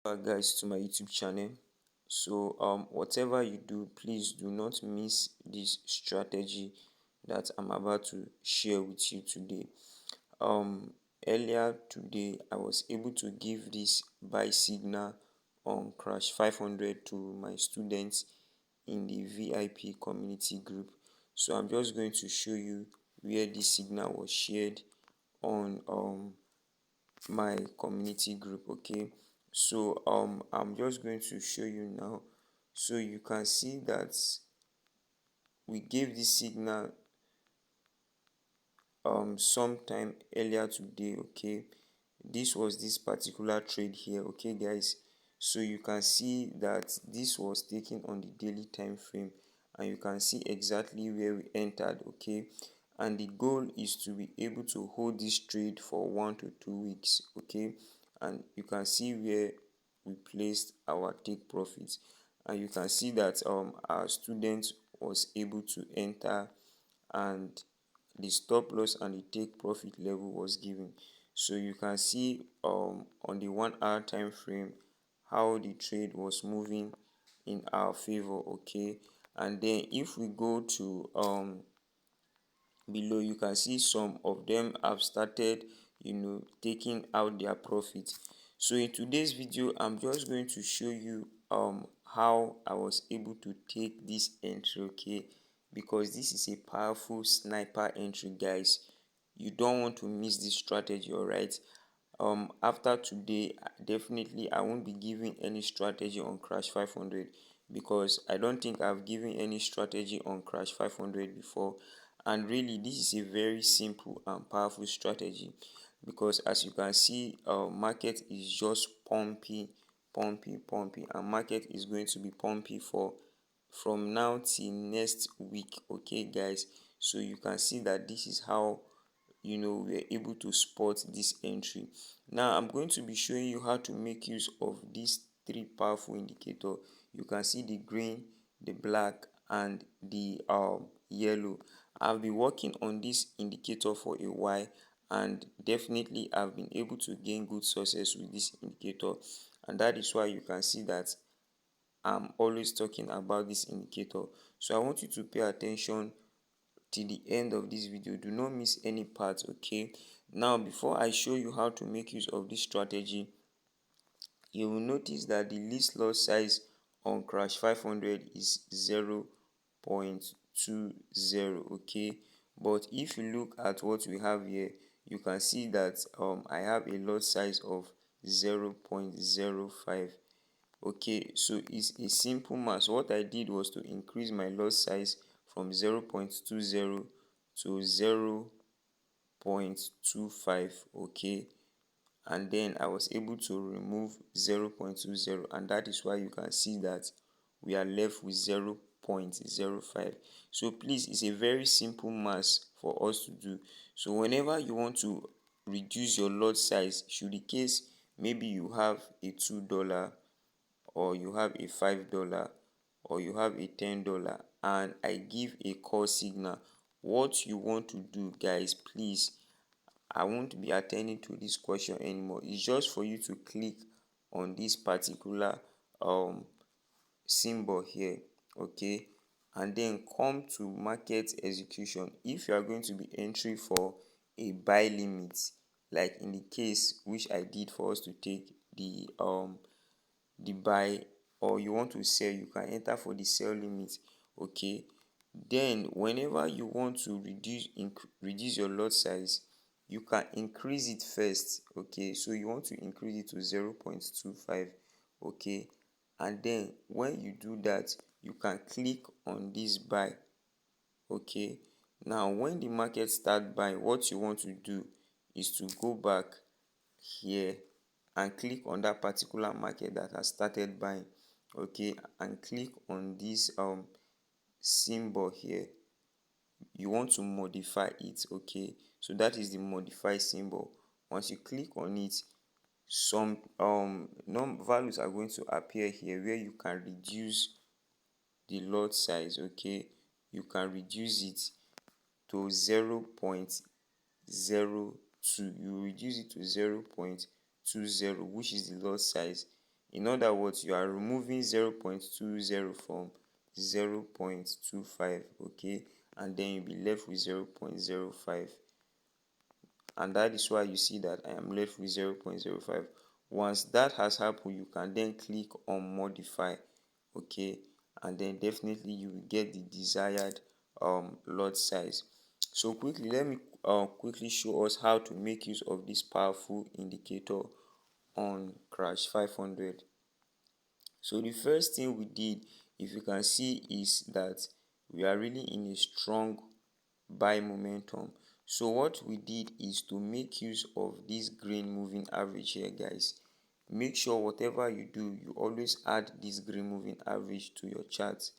Guys, to my YouTube channel. So whatever you do, please do not miss this strategy that I'm about to share with you today. um Earlier today I was able to give this buy signal on crash 500 to my students in the VIP community group. So I'm just going to show you where this signal was shared on my community group. Okay, so I'm just going to show you now. So you can see that we gave this signal sometime earlier today. Okay, this was this particular trade here. Okay guys, so you can see that this was taken on the daily time frame, and you can see exactly where we entered. Okay, and the goal is to be able to hold this trade for 1 to 2 weeks. Okay, and you can see where we placed our take profits, and you can see that our student was able to enter, and the stop loss and the take profit level was given. So you can see on the 1 hour time frame how the trade was moving in our favor. Okay, and then if we go to below, you can see some of them have started taking out their profit. So in today's video I'm just going to show you how I was able to take this entry. Okay, because this is a powerful sniper entry, guys. You don't want to miss this strategy. All right, after today definitely I won't be giving any strategy on crash 500, because I don't think I've given any strategy on crash 500 before. And really this is a very simple and powerful strategy, because as you can see, market is just pumping, and market is going to be pumping for from now till next week. Okay guys, so you can see that this is how we're able to spot this entry. Now I'm going to be showing you how to make use of these three powerful indicators. You can see the green, the black, and the yellow. I've been working on this indicator for a while, and definitely I've been able to gain good success with this indicator, and that is why you can see that I'm always talking about this indicator. So I want you to pay attention till the end of this video. Do not miss any part. Okay, now before I show you how to make use of this strategy, you will notice that the least loss size on crash 500 is 0.20. Okay, but if you look at what we have here, you can see that I have a lot size of 0.05. Okay, so it's a simple math. What I did was to increase my lot size from 0.20 to 0.25. Okay, and then I was able to remove 0.20, and that is why you can see that we are left with 0.05. So please, it's a very simple math for us to do. So whenever you want to reduce your lot size, should the case maybe you have a $2, or you have a $5, or you have a $10, and I give a call signal, what you want to do, guys, please, I won't be attending to this question anymore. It's just for you to click on this particular symbol here. Okay, and then come to market execution. If you are going to be entering for a buy limit, like in the case which I did for us to take the buy, or you want to sell, you can enter for the sell limit. Okay, then whenever you want to reduce your lot size, you can increase it first. Okay, so you want to increase it to 0.25. Okay, and then when you do that, you can click on this buy. Okay, now when the market start buying, what you want to do is to go back here and click on that particular market that has started buying. Okay, and click on this symbol here. You want to modify it. Okay, so that is the modify symbol. Once you click on it, some values are going to appear here where you can reduce the lot size. Okay, you can reduce it to 0.02. You reduce it to 0.20, which is the lot size In other words, you are removing 0.20 from 0.25, okay, and then you'll be left with 0.05, and that is why you see that I am left with 0.05. Once that has happened, you can then click on modify, okay, and then definitely you will get the desired lot size. So quickly, let me quickly show us how to make use of this powerful indicator on Crash 500. So the first thing we did, if you can see, is that we are really in a strong buy momentum. So what we did is to make use of this green moving average here, guys. Make sure whatever you do, you always add this green moving average to your chart,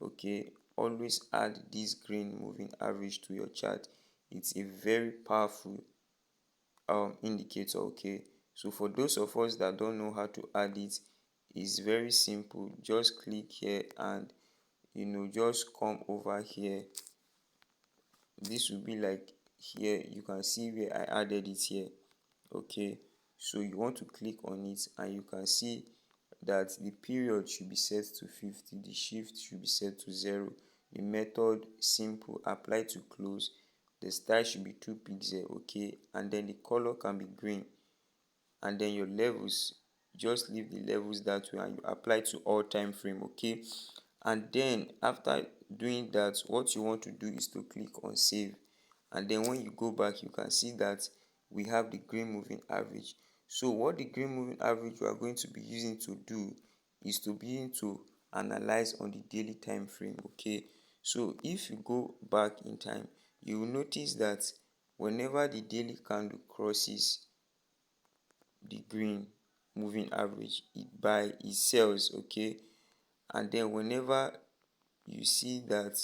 okay. Always add this green moving average to your chart. It's a very powerful indicator, okay. So for those of us that don't know how to add it, it's very simple. Just click here and just come over here. This will be like here. You can see where I added it here, okay. So you want to click on it and you can see that the period should be set to 50, the shift should be set to 0, the method simple, apply to close, the style should be 2 pixel, okay, and then the color can be green, and then your levels, just leave the levels that way and you apply to all time frame, okay. And then after doing that, what you want to do is to click on save, and then when you go back, you can see that we have the green moving average. So what the green moving average we are going to be using to do is to be able to analyze on the daily time frame, okay. So if you go back in time, you will notice that whenever the daily candle crosses the green moving average, it sells, okay. And then whenever you see that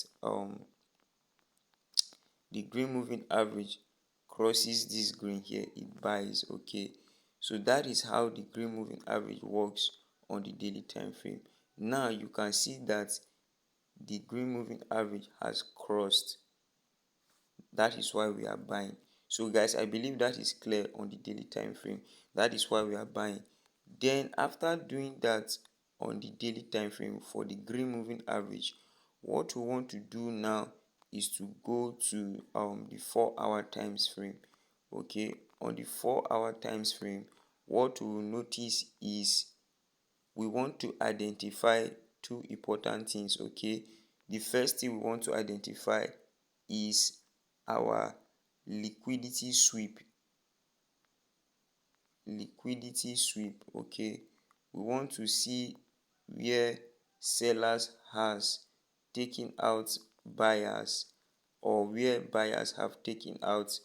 the green moving average crosses this green here, it buys, okay. So that is how the green moving average works on the daily time frame. Now you can see that the green moving average has crossed. That is why we are buying. So guys, I believe that is clear on the daily time frame. That is why we are buying. Then after doing that on the daily time frame for the green moving average, what we want to do now is to go to the 4-hour times frame, okay. On the 4-hour times frame, what we will notice is we want to identify two important things, okay. The first thing we want to identify is our liquidity sweep. Okay. We want to see where sellers has taken out buyers, or where buyers have taken out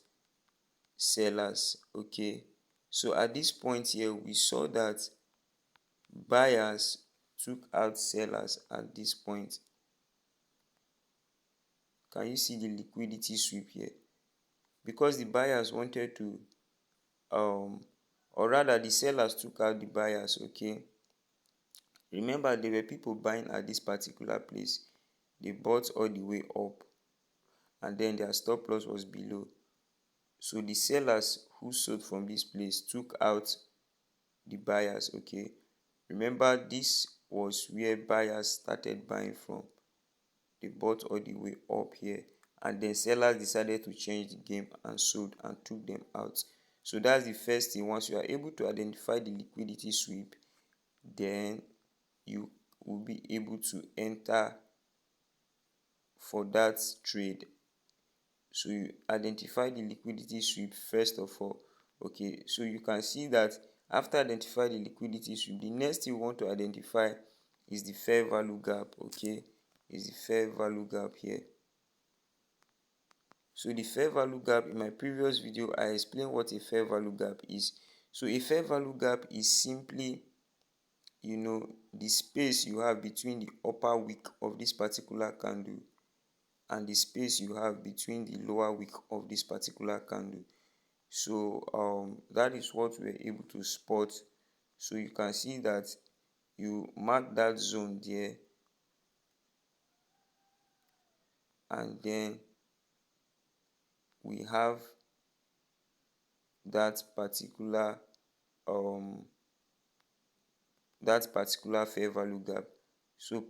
sellers, okay. So at this point here, we saw that buyers took out sellers at this point. Can you see the liquidity sweep here? Because the buyers wanted to or rather the sellers took out the buyers, okay. Remember, there were people buying at this particular place. They bought all the way up, and then their stop loss was below. So the sellers who sold from this place took out the buyers, okay. Remember, this was where buyers started buying from. They bought all the way up here, and then sellers decided to change the game and sold and took them out. So that's the first thing. Once you are able to identify the liquidity sweep, then you will be able to enter for that trade. So you identify the liquidity sweep first of all, okay. So you can see that after identify the liquidity sweep, the next thing you want to identify is the fair value gap, okay. Is the fair value gap here. So the fair value gap, in my previous video I explained what a fair value gap is. So a fair value gap is simply the space you have between the upper wick of this particular candle and the space you have between the lower wick of this particular candle. So that is what we're able to spot. So you can see that you mark that zone there, and then we have that particular that particular fair value gap. So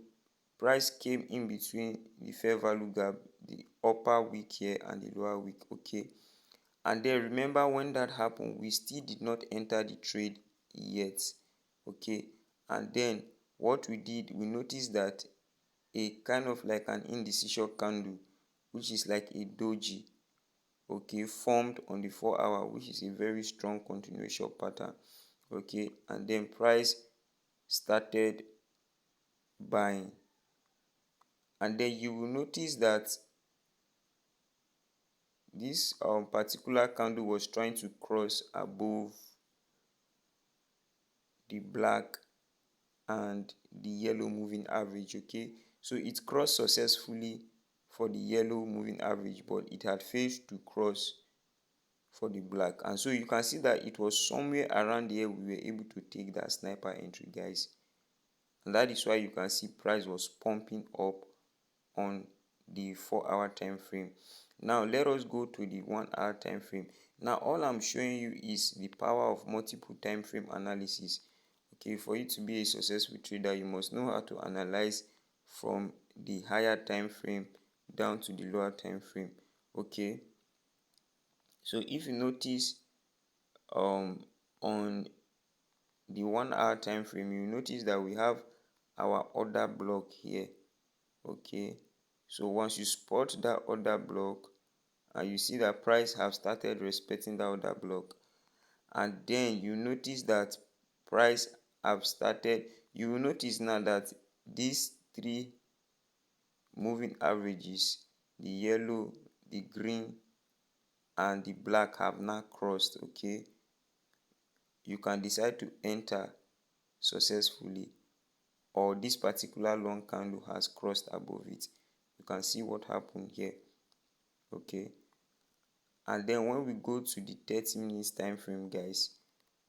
price came in between the fair value gap, the upper wick here and the lower wick. Okay, and then remember, when that happened, we still did not enter the trade yet. Okay, and then what we did, we noticed that a kind of like an indecision candle, which is like a doji, okay, formed on the 4 hour, which is a very strong continuation pattern. Okay, and then price started buying, and then you will notice that this particular candle was trying to cross above the black and the yellow moving average. Okay, so it crossed successfully for the yellow moving average, but it had failed to cross for the black. And so you can see that it was somewhere around here we were able to take that sniper entry, guys, and that is why you can see price was pumping up on the 4 hour time frame. Now let us go to the 1 hour time frame. Now all I'm showing you is the power of multiple time frame analysis. Okay, for you to be a successful trader, you must know how to analyze from the higher time frame down to the lower time frame. Okay, so if you notice on the 1 hour time frame, you notice that we have our order block here. Okay, so once you spot that order block and you see that price have started respecting that order block, and then you notice that price have started, you will notice now that these three moving averages, the yellow, the green and the black, have now crossed. Okay, you can decide to enter successfully, or this particular long candle has crossed above it. You can see what happened here. Okay, and then when we go to the 30 minutes time frame, guys,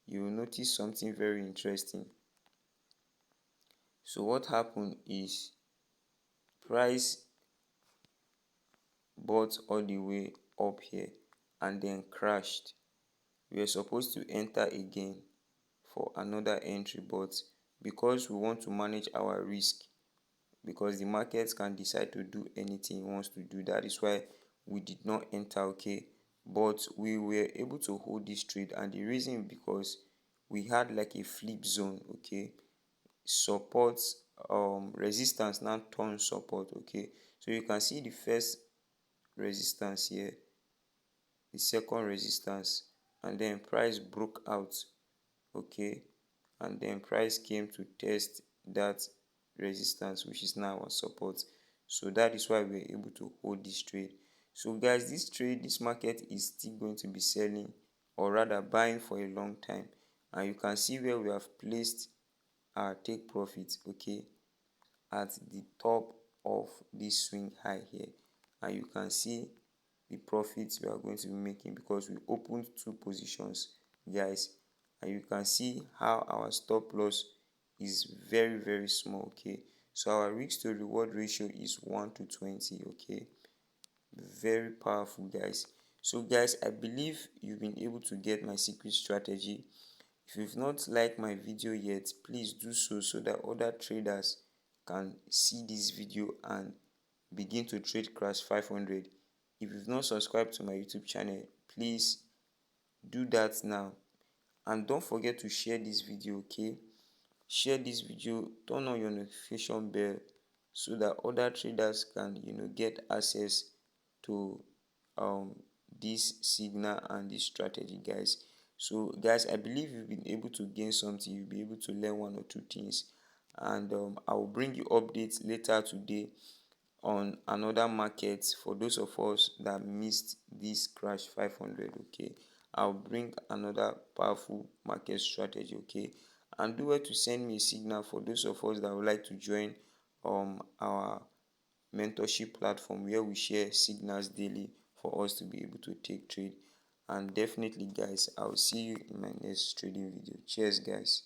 you will notice something very interesting. So what happened is price bought all the way up here and then crashed. We are supposed to enter again for another entry, but because we want to manage our risk, because the markets can decide to do anything it wants to do, that is why we did not enter. Okay, but we were able to hold this trade, and the reason because we had like a flip zone. Okay, support, resistance now turn support. Okay, so you can see the first resistance here, the second resistance, and then price broke out. Okay, and then price came to test that resistance, which is now our support. So that is why we're able to hold this trade. So guys, this market is still going to be selling, or rather buying, for a long time, and you can see where we have placed our take profit. Okay, at the top of this swing high here, and you can see the profits we are going to be making because we opened two positions, guys, and you can see how our stop loss is very, very small. Okay, so our risk to reward ratio is 1 to 20. Okay, very powerful, guys. So guys, I believe you've been able to get my secret strategy. If you've not liked my video yet, please do so that other traders can see this video and begin to trade Crash 500. If you've not subscribed to my YouTube channel, please do that now, and don't forget to share this video. Okay, share this video, turn on your notification bell so that other traders can get access to this signal and this strategy, guys. So guys, I believe you've been able to gain something, you'll be able to learn one or two things, and I will bring you updates later today on another market. For those of us that missed this Crash 500, okay, I'll bring another powerful market strategy. Okay, and do well to send me a signal for those of us that would like to join our mentorship platform, where we share signals daily for us to be able to take trade. And definitely, guys, I'll see you in my next trading video. Cheers, guys.